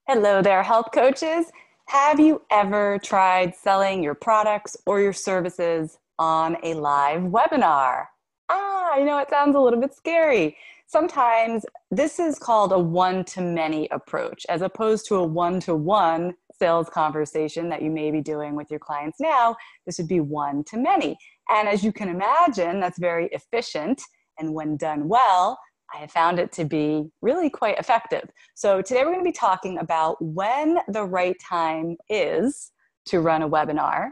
Hello there, health coaches. Have you ever tried selling your products or your services on a live webinar? It sounds a little bit scary. Sometimes this is called a one-to-many approach, as opposed to a one-to-one sales conversation that you may be doing with your clients now. This would be one-to-many. And as you can imagine, that's very efficient. And when done well, I have found it to be really quite effective. So today we're going to be talking about when the right time is to run a webinar.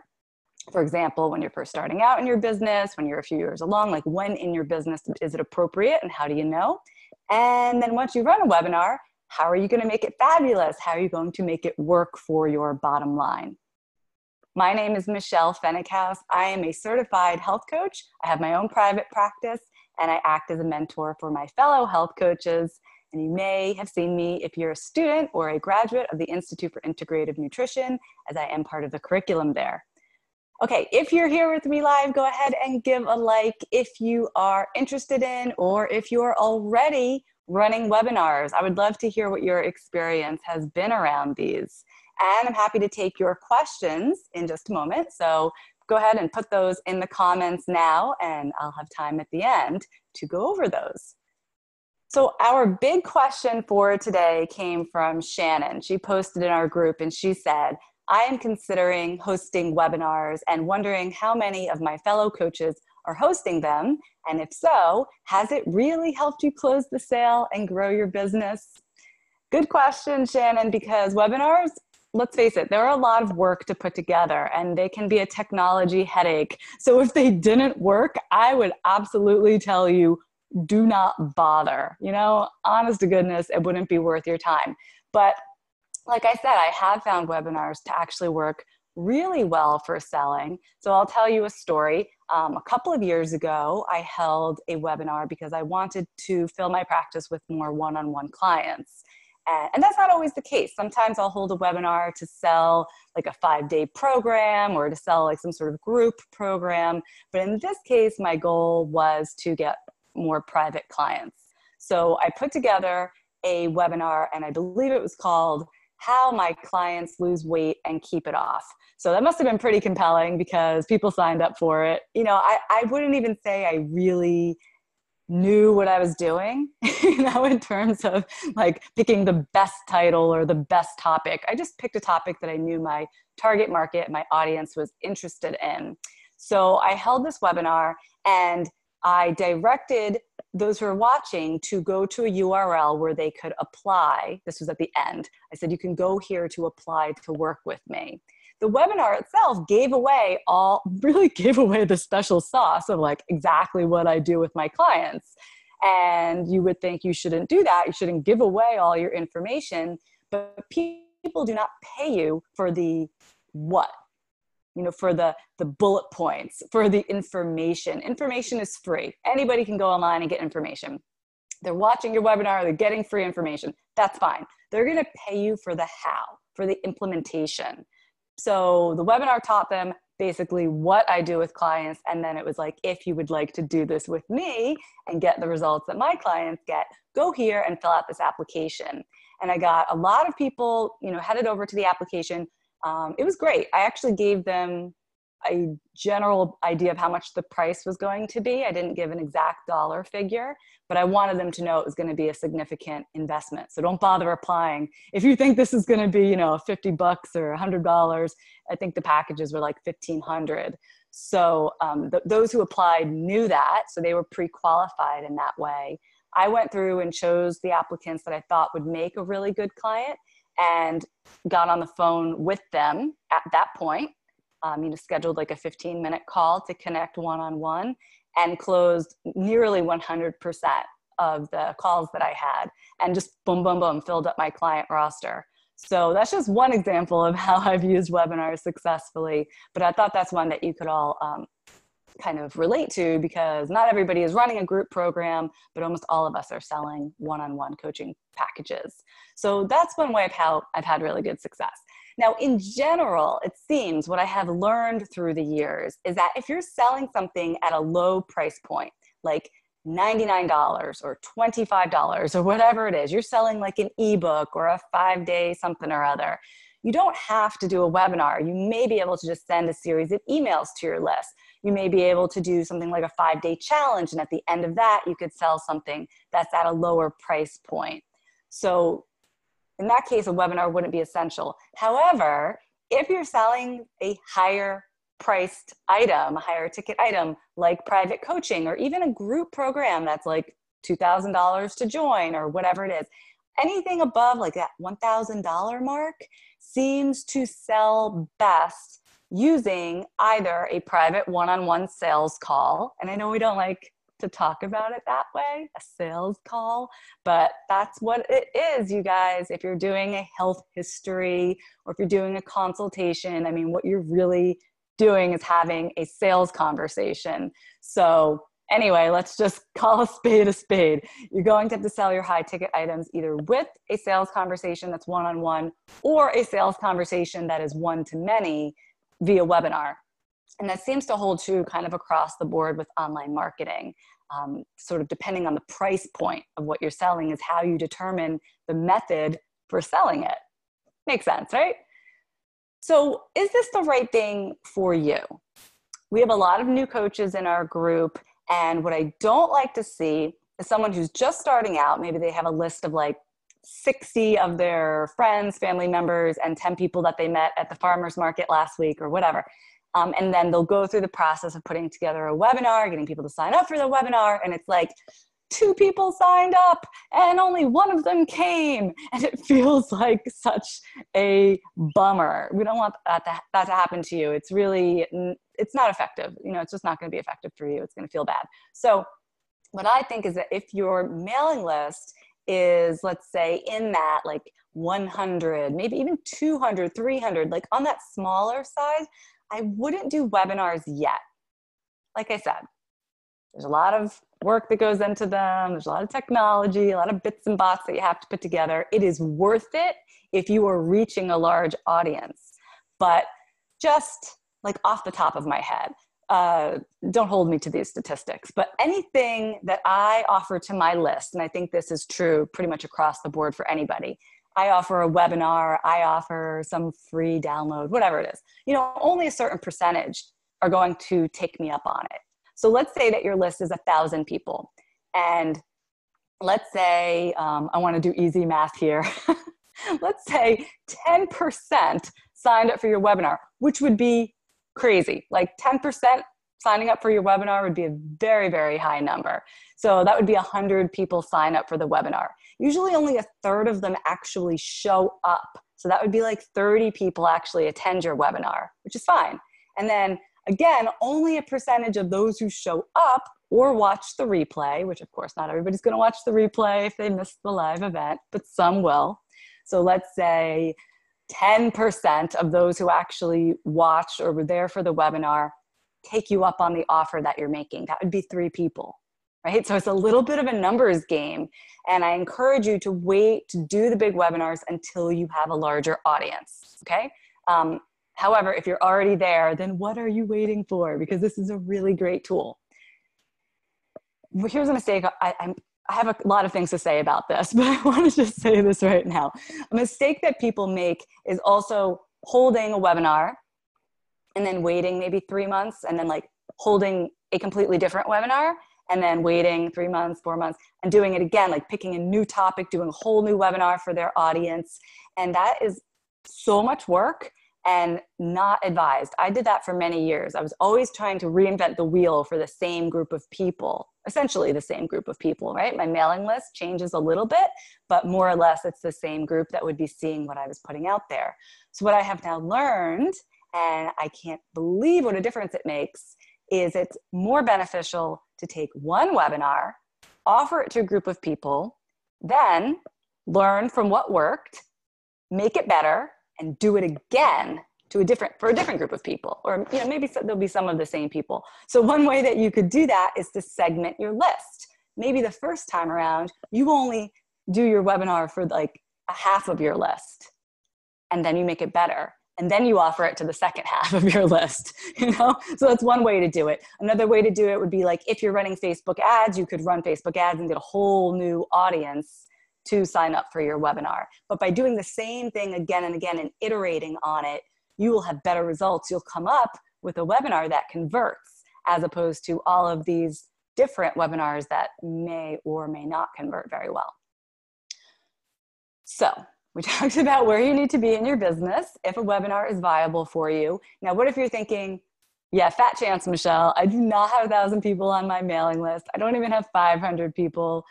For example, when you're first starting out in your business, when you're a few years along, like when in your business is it appropriate and how do you know? And then once you run a webinar, how are you going to make it fabulous? How are you going to make it work for your bottom line? My name is Michelle Fennickhouse. I am a certified health coach. I have my own private practice and I act as a mentor for my fellow health coaches. And you may have seen me if you're a student or a graduate of the Institute for Integrative Nutrition, as I am part of the curriculum there. Okay, if you're here with me live, go ahead and give a like if you are interested in or if you are already running webinars. I would love to hear what your experience has been around these. And I'm happy to take your questions in just a moment. So go ahead and put those in the comments now, and I'll have time at the end to go over those. So our big question for today came from Shannon. She posted in our group and she said, I am considering hosting webinars and wondering how many of my fellow coaches are hosting them. And if so, has it really helped you close the sale and grow your business? Good question, Shannon, because webinars, let's face it, they're a lot of work to put together and they can be a technology headache. So if they didn't work, I would absolutely tell you, do not bother. Honest to goodness, it wouldn't be worth your time. But like I said, I have found webinars to actually work really well for selling. So I'll tell you a story. A couple of years ago, I held a webinar because I wanted to fill my practice with more one-on-one clients. And that's not always the case. Sometimes I'll hold a webinar to sell like a 5-day program or to sell like some sort of group program. But in this case, my goal was to get more private clients. So I put together a webinar and I believe it was called How My Clients Lose Weight and Keep It Off. So that must have been pretty compelling because people signed up for it. I wouldn't even say I really knew what I was doing, in terms of like picking the best title or the best topic. I just picked a topic that I knew my target market, my audience was interested in. So I held this webinar and I directed those who are watching to go to a URL where they could apply. This was at the end. I said, you can go here to apply to work with me. The webinar itself really gave away the special sauce of like exactly what I do with my clients. And you would think you shouldn't do that. You shouldn't give away all your information, but people do not pay you for the what, for the bullet points, for the information. Information is free. Anybody can go online and get information. They're watching your webinar, they're getting free information. That's fine. They're going to pay you for the how, for the implementation. So the webinar taught them basically what I do with clients. And then it was like, if you would like to do this with me and get the results that my clients get, go here and fill out this application. And I got a lot of people, headed over to the application. It was great. I actually gave them a general idea of how much the price was going to be. I didn't give an exact dollar figure, but I wanted them to know it was going to be a significant investment. So don't bother applying. If you think this is going to be, $50 or $100, I think the packages were like $1,500. So those who applied knew that, so they were pre-qualified in that way. I went through and chose the applicants that I thought would make a really good client and got on the phone with them at that point. Scheduled like a 15-minute call to connect one-on-one and closed nearly 100% of the calls that I had and just boom, boom, boom, filled up my client roster. So that's just one example of how I've used webinars successfully, but I thought that's one that you could all kind of relate to because not everybody is running a group program, but almost all of us are selling one-on-one coaching packages. So that's one way of how I've had really good success. Now, in general, it seems what I have learned through the years is that if you're selling something at a low price point, like $99 or $25 or whatever it is. You're selling like an ebook or a 5-day something or other. You don't have to do a webinar. You may be able to just send a series of emails to your list. You may be able to do something like a 5-day challenge. And at the end of that, you could sell something that's at a lower price point. So in that case, a webinar wouldn't be essential. However, if you're selling a higher priced item, a higher ticket item, like private coaching, or even a group program that's like $2,000 to join or whatever it is, anything above like that $1,000 mark seems to sell best using either a private one-on-one sales call. And I know we don't like to talk about it that way, a sales call, but that's what it is, you guys. If you're doing a health history or if you're doing a consultation, I mean, what you're really doing is having a sales conversation. So anyway, let's just call a spade a spade. You're going to have to sell your high ticket items either with a sales conversation that's one-on-one or a sales conversation that is one-to-many via webinar. And that seems to hold true kind of across the board with online marketing. Sort of depending on the price point of what you're selling is how you determine the method for selling it. Makes sense, right? So is this the right thing for you? We have a lot of new coaches in our group, and what I don't like to see is someone who's just starting out. Maybe they have a list of like 60 of their friends, family members, and 10 people that they met at the farmer's market last week or whatever. And then they'll go through the process of putting together a webinar, getting people to sign up for the webinar, and it's like 2 people signed up and only 1 of them came, and it feels like such a bummer. We don't want that to happen to you. It's really, it's not effective. You know, it's just not going to be effective for you. It's going to feel bad. So what I think is that if your mailing list is, let's say, in that like 100, maybe even 200, 300, like on that smaller side, I wouldn't do webinars yet. Like I said, there's a lot of work that goes into them. There's a lot of technology, a lot of bits and bots that you have to put together. It is worth it if you are reaching a large audience. But just like off the top of my head, don't hold me to these statistics, but anything that I offer to my list, and I think this is true pretty much across the board for anybody, I offer a webinar, I offer some free download, whatever it is. You know, only a certain percentage are going to take me up on it. So let's say that your list is 1,000 people. And let's say, I want to do easy math here. Let's say 10% signed up for your webinar, which would be crazy. Like 10% signing up for your webinar would be a very, very high number. So that would be 100 people sign up for the webinar. Usually only a third of them actually show up. So that would be like 30 people actually attend your webinar, which is fine. And then again, only a percentage of those who show up or watch the replay, which of course not everybody's going to watch the replay if they missed the live event, but some will. So let's say 10% of those who actually watched or were there for the webinar take you up on the offer that you're making. That would be 3 people, right? So it's a little bit of a numbers game. And I encourage you to wait to do the big webinars until you have a larger audience, okay? However, if you're already there, then what are you waiting for? Because this is a really great tool. Here's a mistake. I have a lot of things to say about this, but I want to just say this right now. A mistake that people make is also holding a webinar and then waiting maybe 3 months and then like holding a completely different webinar and then waiting 3 months, 4 months and doing it again, like picking a new topic, doing a whole new webinar for their audience. And that is so much work and not advised. I did that for many years. I was always trying to reinvent the wheel for the same group of people, essentially the same group of people, right? My mailing list changes a little bit, but more or less it's the same group that would be seeing what I was putting out there. So what I have now learned, and I can't believe what a difference it makes, is it's more beneficial to take one webinar, offer it to a group of people, then learn from what worked, make it better, and do it again for a different group of people, or maybe there'll be some of the same people. So one way that you could do that is to segment your list. Maybe the first time around, you only do your webinar for like a half of your list, and then you make it better. and then you offer it to the second half of your list, So that's one way to do it. Another way to do it would be like, if you're running Facebook ads, you could run Facebook ads and get a whole new audience to sign up for your webinar. But by doing the same thing again and again and iterating on it, you will have better results. You'll come up with a webinar that converts, as opposed to all of these different webinars that may or may not convert very well. So we talked about where you need to be in your business if a webinar is viable for you. Now, what if you're thinking, yeah, fat chance, Michelle, I do not have 1,000 people on my mailing list. I don't even have 500 people.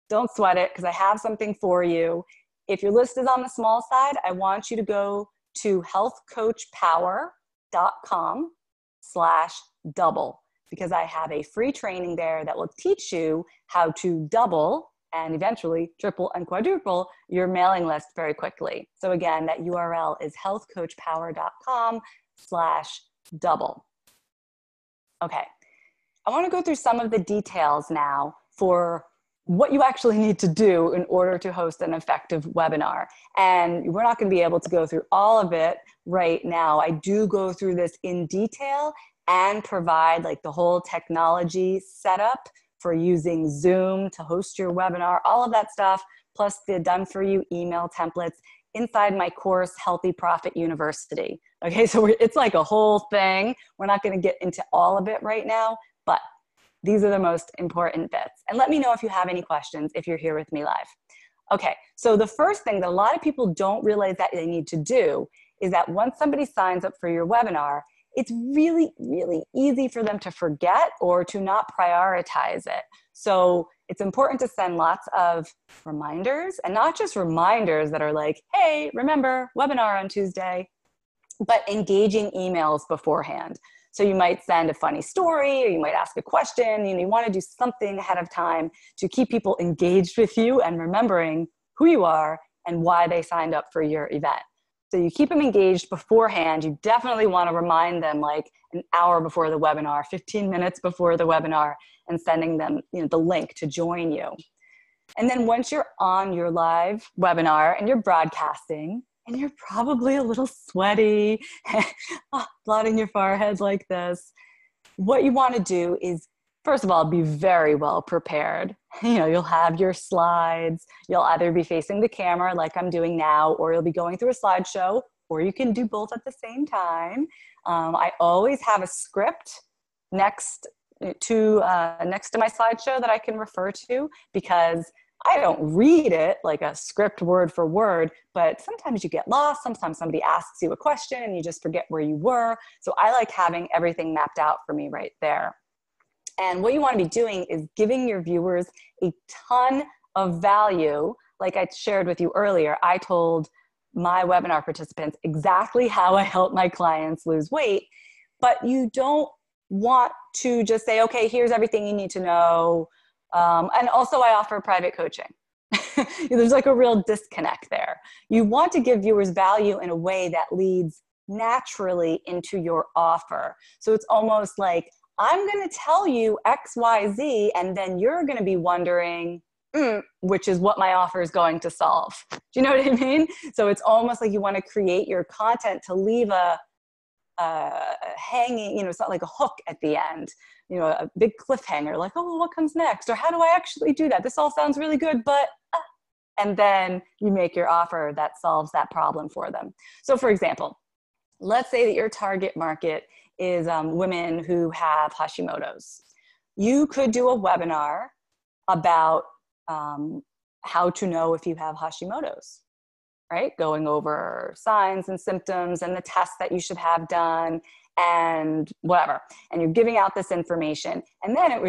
Don't sweat it, because I have something for you. If your list is on the small side, I want you to go to healthcoachpower.com/double, because I have a free training there that will teach you how to double and eventually triple and quadruple your mailing list very quickly. So again, that URL is healthcoachpower.com/double. Okay, I want to go through some of the details now for what you actually need to do in order to host an effective webinar. And we're not going to be able to go through all of it right now. I do go through this in detail and provide like the whole technology setup for using Zoom to host your webinar, all of that stuff, plus the done-for-you email templates inside my course, Healthy Profit University. Okay, so it's like a whole thing. We're not going to get into all of it right now, but these are the most important bits. And let me know if you have any questions if you're here with me live. Okay, so the first thing that a lot of people don't realize that they need to do is that once somebody signs up for your webinar, it's really, really easy for them to forget or to not prioritize it. So it's important to send lots of reminders, and not just reminders that are like, hey, remember, webinar on Tuesday, but engaging emails beforehand. So you might send a funny story, or you might ask a question. You want to do something ahead of time to keep people engaged with you and remembering who you are and why they signed up for your event. So you keep them engaged beforehand. You definitely want to remind them like an hour before the webinar, 15 minutes before the webinar, and sending them the link to join you. And then once you're on your live webinar and you're broadcasting, and you're probably a little sweaty, blotting your forehead like this, what you want to do is, first of all, be very well prepared. You'll have your slides. You'll either be facing the camera like I'm doing now, or you'll be going through a slideshow, or you can do both at the same time. I always have a script next to my slideshow that I can refer to, because I don't read it like a script word for word, but sometimes you get lost. Sometimes somebody asks you a question and you just forget where you were. So I like having everything mapped out for me right there. And what you want to be doing is giving your viewers a ton of value. Like I shared with you earlier, I told my webinar participants exactly how I help my clients lose weight, but you don't want to just say, okay, here's everything you need to know. And also I offer private coaching. There's like a real disconnect there. You want to give viewers value in a way that leads naturally into your offer. So it's almost like, I'm going to tell you X, Y, Z, and then you're going to be wondering, which is what my offer is going to solve. Do you know what I mean? So it's almost like you want to create your content to leave a hanging, it's not like a hook at the end, a big cliffhanger, like, oh, well, what comes next? Or how do I actually do that? This all sounds really good, but, and then you make your offer that solves that problem for them. So for example, let's say that your target market is women who have Hashimoto's. You could do a webinar about how to know if you have Hashimoto's, right? Going over signs and symptoms and the tests that you should have done and whatever. And you're giving out this information. And then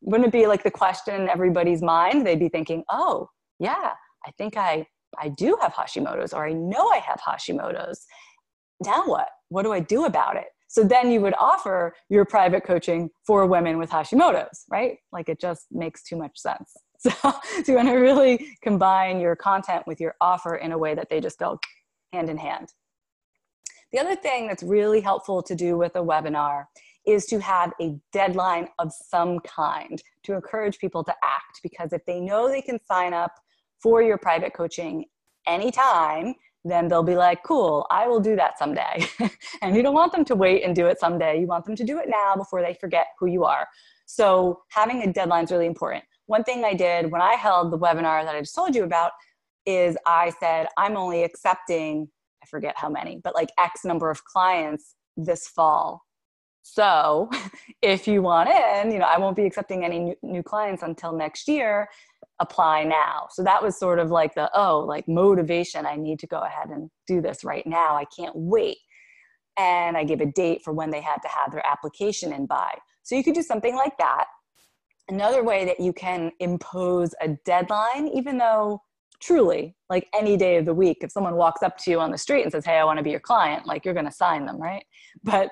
wouldn't it be like the question in everybody's mind? They'd be thinking, oh, yeah, I think I do have Hashimoto's, or I know I have Hashimoto's. Now what? What do I do about it? So then you would offer your private coaching for women with Hashimoto's, right? Like it just makes too much sense. So you want to really combine your content with your offer in a way that they just go hand in hand. The other thing that's really helpful to do with a webinar is to have a deadline of some kind to encourage people to act, because if they know they can sign up for your private coaching anytime, then they'll be like, cool, I will do that someday. And you don't want them to wait and do it someday. You want them to do it now before they forget who you are. So having a deadline is really important. One thing I did when I held the webinar that I just told you about is I said, I'm only accepting, I forget how many, but like X number of clients this fall. So if you want in, I won't be accepting any new clients until next year. Apply now. So that was sort of like the, motivation. I need to go ahead and do this right now. I can't wait. And I gave a date for when they had to have their application in by. So you could do something like that. Another way that you can impose a deadline, even though truly, like any day of the week, if someone walks up to you on the street and says, hey, I want to be your client, like you're going to sign them, right? But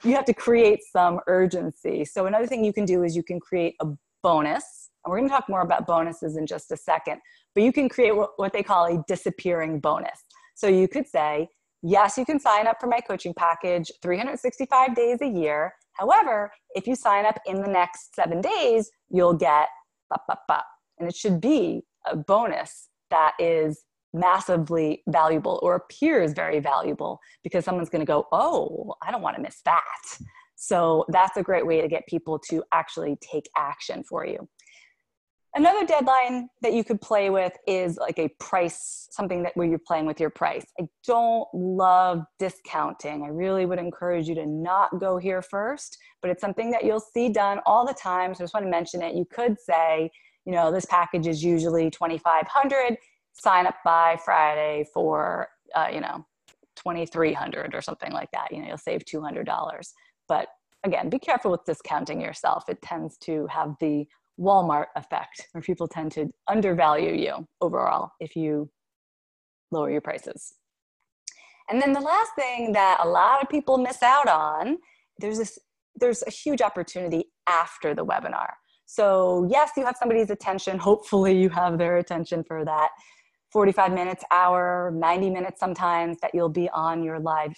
you have to create some urgency. So another thing you can do is you can create a bonus. And we're going to talk more about bonuses in just a second, but you can create what they call a disappearing bonus. So you could say, yes, you can sign up for my coaching package 365 days a year. However, if you sign up in the next 7 days, you'll get and it should be a bonus that is massively valuable or appears very valuable because someone's going to go, oh, I don't want to miss that. So that's a great way to get people to actually take action for you. Another deadline that you could play with is like a price, something where you're playing with your price. I don't love discounting. I really would encourage you to not go here first, but it's something that you'll see done all the time. So I just want to mention it. You could say, this package is usually $2,500. Sign up by Friday for, $2,300 or something like that. You'll save $200. But again, be careful with discounting yourself. It tends to have the Walmart effect, where people tend to undervalue you overall if you lower your prices. And then the last thing that a lot of people miss out on, there's a huge opportunity after the webinar. So yes, you have somebody's attention. Hopefully you have their attention for that 45 minutes, hour, 90 minutes sometimes that you'll be on your live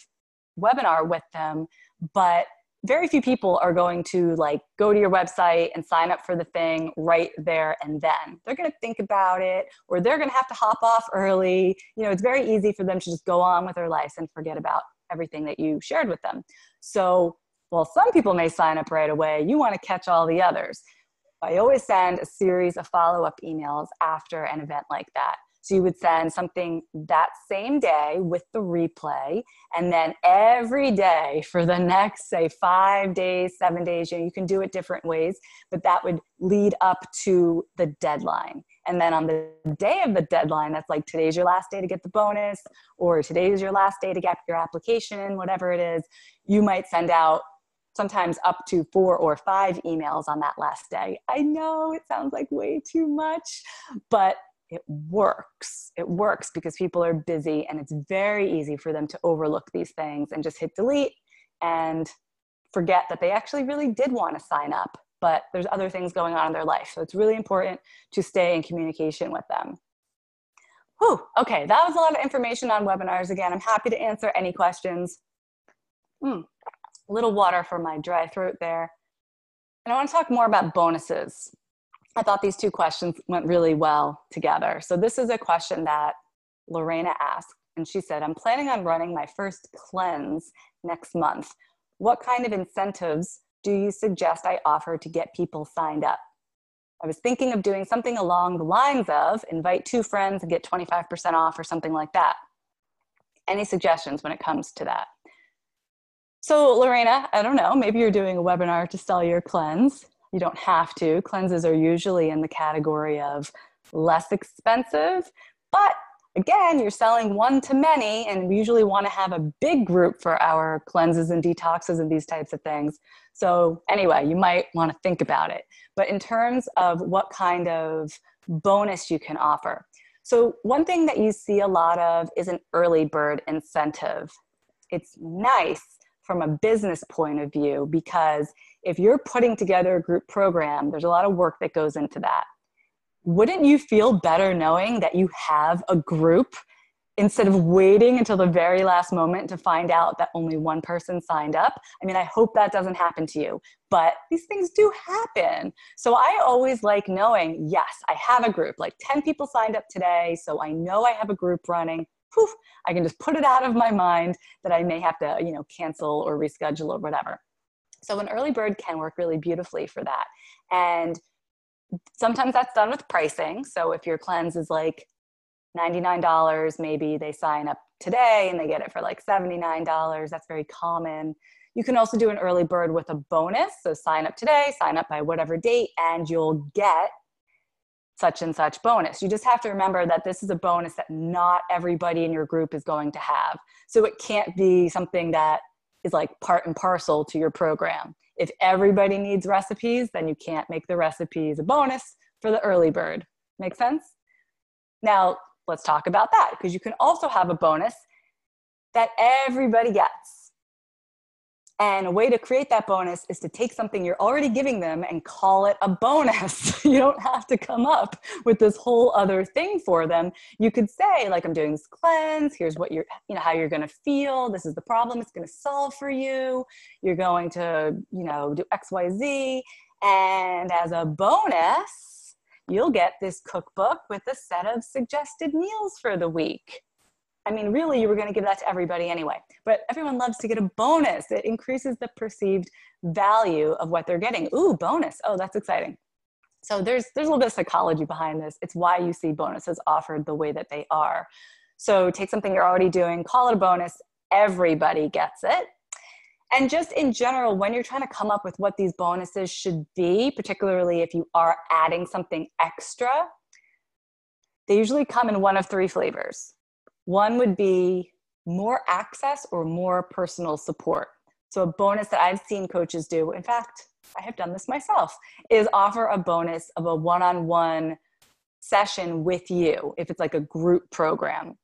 webinar with them. But very few people are going to go to your website and sign up for the thing right there and then. They're going to think about it, or they're going to have to hop off early. It's very easy for them to just go on with their lives and forget about everything that you shared with them. So while some people may sign up right away, you want to catch all the others. I always send a series of follow-up emails after an event like that. So you would send something that same day with the replay, and then every day for the next, say, 5 days, 7 days, you can do it different ways, but that would lead up to the deadline. And then on the day of the deadline, that's like today's your last day to get the bonus, or today is your last day to get your application, whatever it is, you might send out sometimes up to 4 or 5 emails on that last day. I know it sounds like way too much, but it works. It works because people are busy, and it's very easy for them to overlook these things and just hit delete and forget that they actually really did want to sign up, but there's other things going on in their life. So it's really important to stay in communication with them. Whew, okay, that was a lot of information on webinars. Again, I'm happy to answer any questions. A little water for my dry throat there. And I want to talk more about bonuses. I thought these two questions went really well together. So this is a question that Lorena asked, and she said, I'm planning on running my first cleanse next month. What kind of incentives do you suggest I offer to get people signed up? I was thinking of doing something along the lines of invite 2 friends and get 25% off or something like that. Any suggestions when it comes to that? So Lorena, I don't know, maybe you're doing a webinar to sell your cleanse. You don't have to. Cleanses are usually in the category of less expensive, but again, you're selling one to many, and we usually want to have a big group for our cleanses and detoxes and these types of things. So anyway, you might want to think about it. But in terms of what kind of bonus you can offer. So one thing that you see a lot of is an early bird incentive. It's nice from a business point of view, because if you're putting together a group program, there's a lot of work that goes into that. Wouldn't you feel better knowing that you have a group instead of waiting until the very last moment to find out that only one person signed up? I mean, I hope that doesn't happen to you, but these things do happen. So I always like knowing, yes, I have a group, like 10 people signed up today, so I know I have a group running. poof, I can just put it out of my mind that I may have to, cancel or reschedule or whatever. So an early bird can work really beautifully for that. And sometimes that's done with pricing. So if your cleanse is like $99, maybe they sign up today and they get it for like $79. That's very common. You can also do an early bird with a bonus. So sign up today, sign up by whatever date, and you'll get such and such bonus. You just have to remember that this is a bonus that not everybody in your group is going to have. So it can't be something that is like part and parcel to your program. If everybody needs recipes, then you can't make the recipes a bonus for the early bird. Make sense? Now, let's talk about that, because you can also have a bonus that everybody gets. And a way to create that bonus is to take something you're already giving them and call it a bonus. You don't have to come up with this whole other thing for them. You could say, like, I'm doing this cleanse. Here's what how you're going to feel. This is the problem it's going to solve for you. You're going to, do X, Y, Z. And as a bonus, you'll get this cookbook with a set of suggested meals for the week. I mean, really, you were going to give that to everybody anyway, but everyone loves to get a bonus. It increases the perceived value of what they're getting. Ooh, bonus. Oh, that's exciting. So there's a little bit of psychology behind this. It's why you see bonuses offered the way that they are. So take something you're already doing, call it a bonus. Everybody gets it. And just in general, when you're trying to come up with what these bonuses should be, particularly if you are adding something extra, they usually come in one of three flavors. One would be more access or more personal support. So a bonus that I've seen coaches do, in fact, I have done this myself, is offer a bonus of a one-on-one session with you if it's like a group program.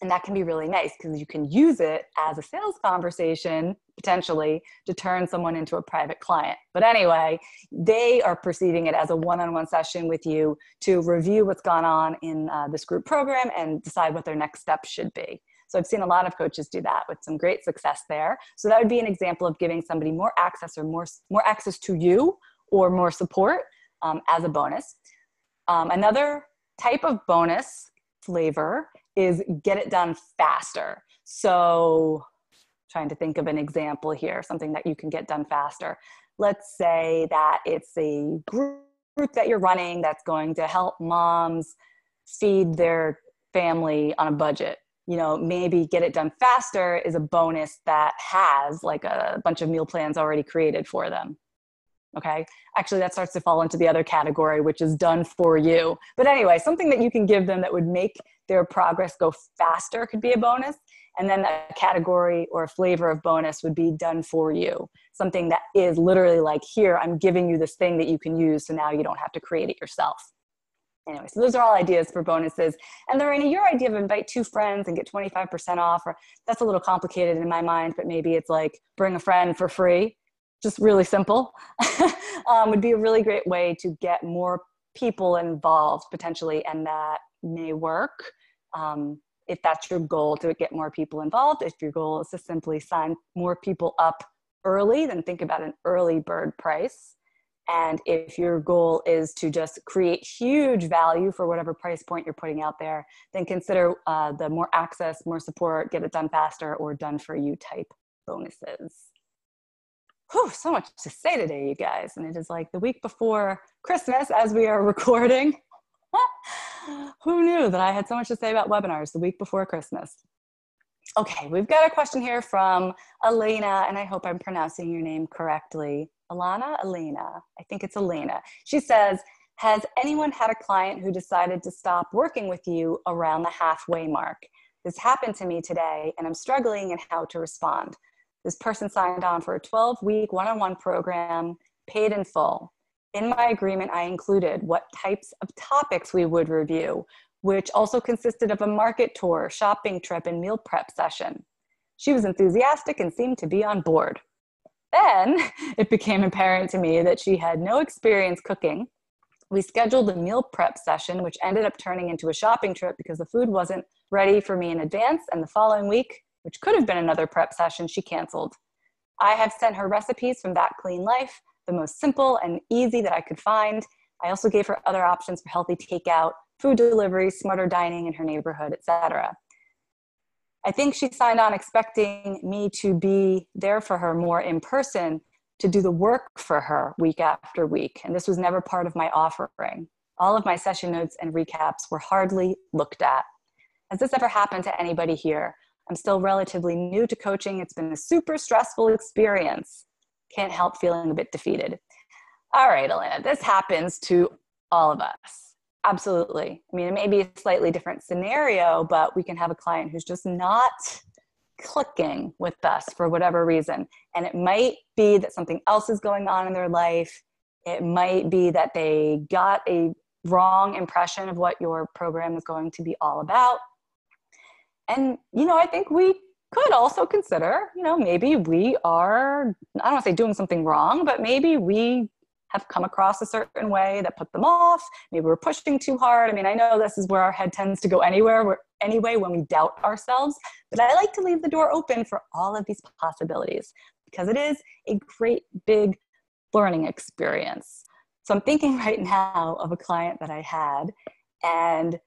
And that can be really nice because you can use it as a sales conversation, potentially, to turn someone into a private client. But anyway, they are perceiving it as a one-on-one session with you to review what's gone on in this group program and decide what their next steps should be. So I've seen a lot of coaches do that with some great success there. So that would be an example of giving somebody more access or more access to you or more support as a bonus. Another type of bonus flavor is get it done faster. So trying to think of an example here, something that you can get done faster. Let's say that it's a group that you're running that's going to help moms feed their family on a budget. Maybe get it done faster is a bonus that has like a bunch of meal plans already created for them. Okay. Actually, that starts to fall into the other category, which is done for you. But anyway, something that you can give them that would make their progress go faster could be a bonus. And then a category or a flavor of bonus would be done for you. Something that is literally like, here, I'm giving you this thing that you can use. So now you don't have to create it yourself. Anyway, so those are all ideas for bonuses. And Lorena, your idea of invite 2 friends and get 25% off, that's a little complicated in my mind, but maybe it's like bring a friend for free. Just really simple, would be a really great way to get more people involved potentially, and that may work if that's your goal, to get more people involved. If your goal is to simply sign more people up early, then think about an early bird price. And if your goal is to just create huge value for whatever price point you're putting out there, then consider the more access, more support, get it done faster, or done for you type bonuses. Whew, so much to say today, you guys. And it is like the week before Christmas as we are recording. Who knew that I had so much to say about webinars the week before Christmas? Okay, we've got a question here from Elena, and I hope I'm pronouncing your name correctly. Elena? I think it's Elena. She says, has anyone had a client who decided to stop working with you around the halfway mark? This happened to me today, and I'm struggling in how to respond. This person signed on for a 12-week one-on-one program, paid in full. In my agreement, I included what types of topics we would review, which also consisted of a market tour, shopping trip, and meal prep session. She was enthusiastic and seemed to be on board. Then it became apparent to me that she had no experience cooking. We scheduled a meal prep session, which ended up turning into a shopping trip because the food wasn't ready for me in advance, and the following week, which could have been another prep session, she canceled. I have sent her recipes from That Clean Life, the most simple and easy that I could find. I also gave her other options for healthy takeout, food delivery, smarter dining in her neighborhood, etc. I think she signed on expecting me to be there for her more in person, to do the work for her week after week. And this was never part of my offering. All of my session notes and recaps were hardly looked at. Has this ever happened to anybody here? I'm still relatively new to coaching. It's been a super stressful experience. Can't help feeling a bit defeated. All right, Elena, this happens to all of us. Absolutely. I mean, it may be a slightly different scenario, but we can have a client who's just not clicking with us for whatever reason. And it might be that something else is going on in their life. It might be that they got a wrong impression of what your program is going to be all about. And, I think we could also consider, maybe we are, I don't want to say doing something wrong, but maybe we have come across a certain way that put them off. Maybe we're pushing too hard. I mean, I know this is where our head tends to go anyway when we doubt ourselves, but I like to leave the door open for all of these possibilities because it is a great big learning experience. So I'm thinking right now of a client that I had, and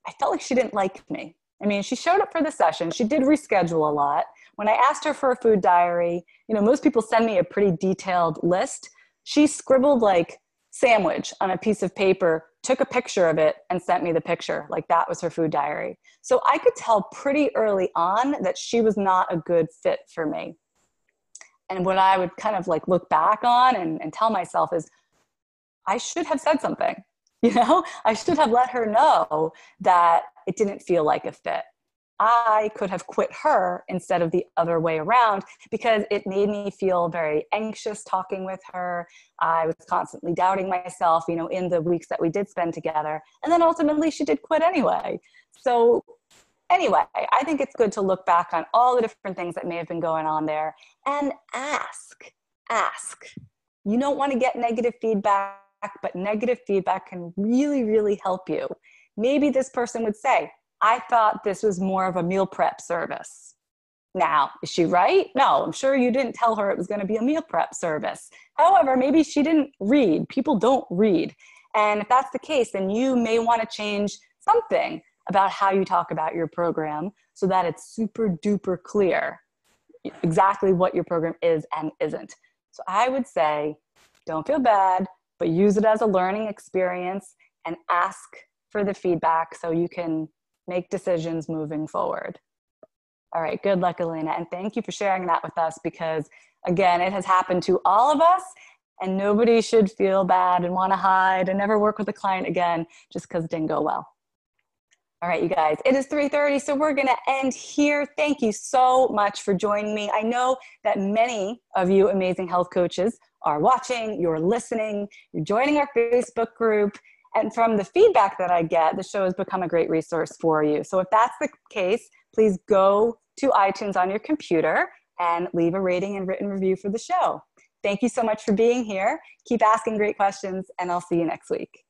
I felt like she didn't like me. I mean, she showed up for the session. She did reschedule a lot. When I asked her for a food diary, most people send me a pretty detailed list. She scribbled like sandwich on a piece of paper, took a picture of it, and sent me the picture. Like that was her food diary. So I could tell pretty early on that she was not a good fit for me. And what I would kind of like look back on and tell myself is, I should have said something. I should have let her know that it didn't feel like a fit. I could have quit her instead of the other way around because it made me feel very anxious talking with her. I was constantly doubting myself, in the weeks that we did spend together. And then ultimately she did quit anyway. So anyway, I think it's good to look back on all the different things that may have been going on there and ask. You don't want to get negative feedback, but negative feedback can really, really help you. Maybe this person would say, I thought this was more of a meal prep service. Now, is she right? No, I'm sure you didn't tell her it was going to be a meal prep service. However, maybe she didn't read. People don't read. And if that's the case, then you may want to change something about how you talk about your program so that it's super duper clear exactly what your program is and isn't. So I would say, don't feel bad, but use it as a learning experience and ask for the feedback so you can make decisions moving forward. All right, good luck, Elena. And thank you for sharing that with us because, again, it has happened to all of us and nobody should feel bad and want to hide and never work with a client again just because it didn't go well. All right, you guys, it is 3:30, so we're going to end here. Thank you so much for joining me. I know that many of you amazing health coaches are watching, you're listening, you're joining our Facebook group. And from the feedback that I get, the show has become a great resource for you. So if that's the case, please go to iTunes on your computer and leave a rating and written review for the show. Thank you so much for being here. Keep asking great questions, and I'll see you next week.